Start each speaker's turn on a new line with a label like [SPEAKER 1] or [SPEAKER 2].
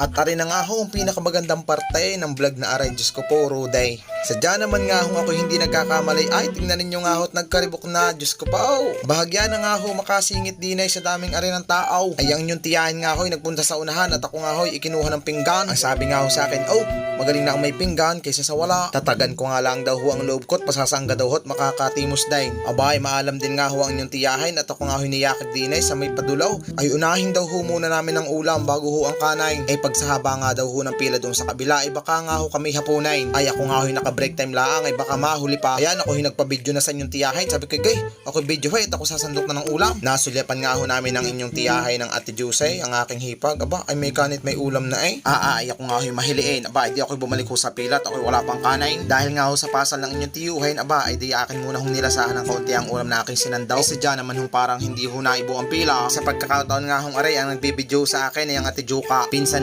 [SPEAKER 1] At ari na nga ho ang pinakamagandang parte ng vlog na aray, Diyos ko po, Ruday. Sadya naman nga ho ako hindi nagkakamali. Ay, tingnan ninyo nga ho at nagkaribok na, Diyos ko po. Bahagya na nga ho makasingit dinay sa daming ari ng tao. Ay ang yung tiyahin nga ho nagpunta sa unahan at ako nga ho ikinuha ng pinggan. Ang sabi nga ho sa akin, oh, magaling na akong may pinggan kaysa sa wala. Tatagan ko nga lang daw ho ang loob ko at pasasangga daw ho at makakatimos din. Abay, maalam din nga ho ang inyong tiyahin at ako nga ho niyakit dinay sa may padulaw. Ay unahin daw ho muna namin ng ulam bago ho ang kanay. Ay pagsahaba nga daw ho ng pila doon sa kabila ay baka nga ho kami hapunain. Ay ako nga ho naka-break time laang ay baka mahuli pa. Ayan ako ho nagpa-video na sa inyong tiyahin. Sabi ko, gay, ako video at ako sasandok na ng ulam. Nasulyapan nga ho namin ang inyong tiyahin ng Ate Jusay, ang aking hipag. Aba, ay may kanit may ulam na eh. Ay ako nga ho mahiliin. Aba, hindi ako bumalik ho sa pila at ako wala pang kanain. Dahil nga ho sa pasal ng inyong tiyuhin, aba, ay di akin muna hong nilasahan ng kaunti ang ulam na aking sinandaw. Ay sadya naman hong parang hindi ho naibo ang pila. Sa pagkakataon nga hong aray ang nagbibideo sa akin ay ang Ate Juka. Pinsan